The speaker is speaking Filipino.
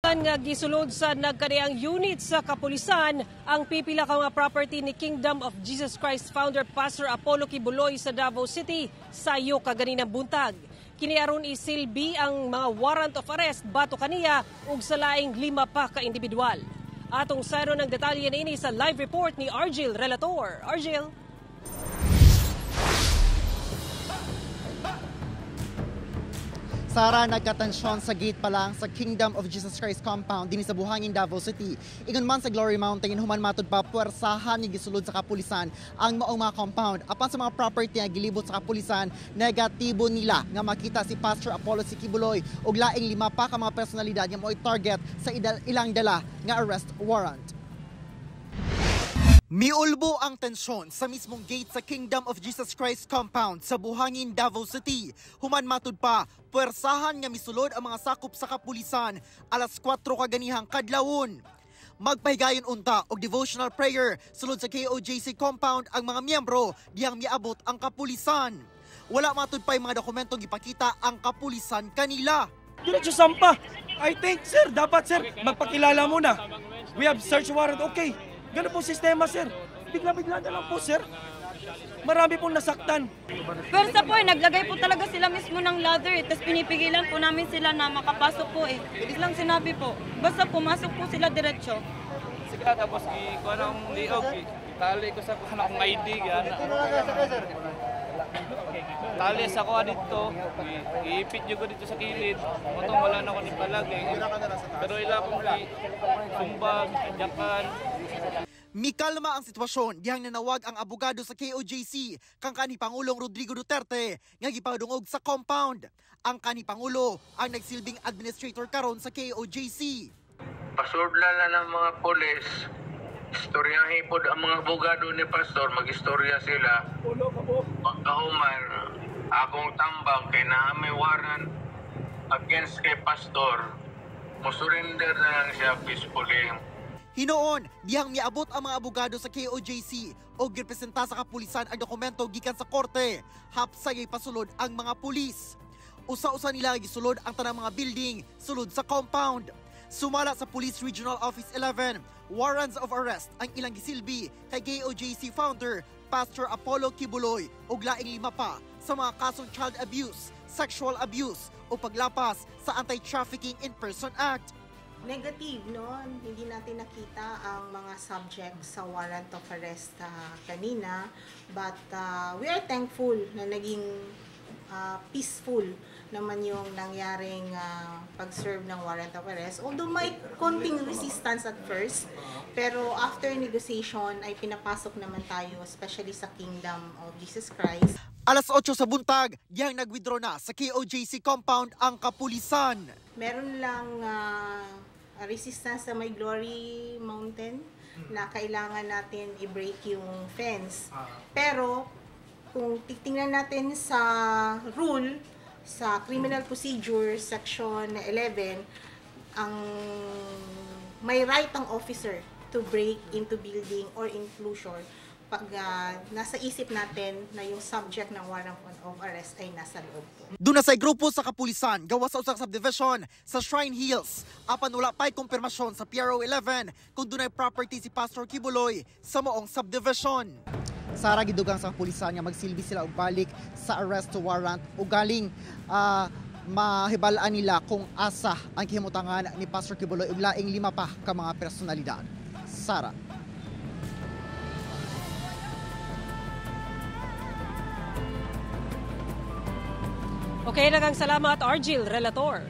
Nga gisulod sa nagkaniang unit sa kapulisan ang pipila ka mga property ni Kingdom of Jesus Christ founder Pastor Apollo Kibuloy sa Davao City sayo kaganinang buntag. Kiniaron isilbi ang mga warrant of arrest bato kaniya ug sa laing 5 pa ka individual. Atong sayro ng detalye niini sa live report ni Argil Relator. Argil. Sara, nagkatensyon sa gate pa lang sa Kingdom of Jesus Christ compound din sa Buhangin, Davao City. Ingon man sa Glory Mountain, human matod pa puwersahan ni gisulod sa kapulisan ang maong mga compound. Apan sa mga property nga gilibot sa kapulisan, negatibo nila nga makita si Pastor Apollo Kibuloy ug laing 5 pa ka mga personalidad nga mo'y target sa ilang dala nga arrest warrant. Miulbo ang tensyon sa mismong gate sa Kingdom of Jesus Christ compound sa Buhangin, Davao City. Human matud pa, puwersahan nga misulod ang mga sakop sa kapulisan alas 4 kaganihang kadlawon. Magpahigayon unta og devotional prayer sulod sa KOJC compound ang mga miyembro diyang miabot ang kapulisan. Wala matud pa yung mga dokumentong ipakita ang kapulisan kanila. Diretso sampa. I think, sir, dapat, sir, magpakilala muna. We have search warrant, okay. Ganun po sistema, sir. Bigla-bigla na lang po, sir. Marami pong nasaktan. Pero sa po naglagay po talaga sila mismo ng ladder tapos pinipigilan po namin sila na makapasok po Biglang sinabi po, basta pumasok po sila diretsyo. Sige, tapos ikuha ng liog. Tali ko sa kanang ID. Tali sa kuha dito. Iipit nyo ko dito sa kilid. Motong wala na ko ni palagi. Pero ilang kong sumbag, adyakan. Mikalma ang sitwasyon diyang nanawag ang abogado sa KOJC kang kani Pangulong Rodrigo Duterte nga gipadungog sa compound. Ang kani Pangulo ang nagsilbing administrator karon sa KOJC. Pasudlan na ng mga polis, istoryahin po ang mga abogado ni Pastor, mag-istorya sila. Pagkahuman, akong tambang kay naamay warrant against kay Pastor, musurrender na lang siya peacefully. Hinoon, diyang miabot ang mga abogado sa KOJC o gipresenta sa kapulisan ang dokumento gikan sa korte. Hapsay pasulod ang mga pulis. Usa-usa nila gisulod ang tanang mga building sulod sa compound. Sumala sa Police Regional Office 11, warrants of arrest ang ilang gisilbi kay KOJC founder Pastor Apollo Kibuloy ug laing 5 pa sa mga kasong child abuse, sexual abuse o paglapas sa Anti-Trafficking in Person Act. Negative, no? Hindi natin nakita ang mga subject sa warrant of arrest kanina. But we are thankful na naging peaceful naman yung nangyaring pag-serve ng warrant of arrest. Although may konting resistance at first, pero after negotiation ay pinapasok naman tayo, especially sa Kingdom of Jesus Christ. Alas 8 sa buntag, diyang nag-withdraw na sa KOJC compound ang kapulisan. Meron lang resistance sa May Glory Mountain na kailangan natin i-break yung fence. Pero kung titingnan natin sa rule, sa Criminal Procedure Section 11, ang may right ang officer to break into building or enclosure pag nasa isip natin na yung subject ng warrant of arrest ay nasa loob po. Doon na sa grupo sa kapulisan, gawa sa usang subdivision sa Shrine Hills. Apan wala pa'y kumpirmasyon sa PRO 11 kung doon ay property si Pastor Kibuloy sa moong subdivision. Sara, gidugang sa kapulisan nga magsilbi sila og balik sa arrest warrant o galing mahibalaan nila kung asa ang kihimutangan ni Pastor Kibuloy ug laing 5 pa ka mga personalidad. Sara. Okay, nagang salamat Argil Relator.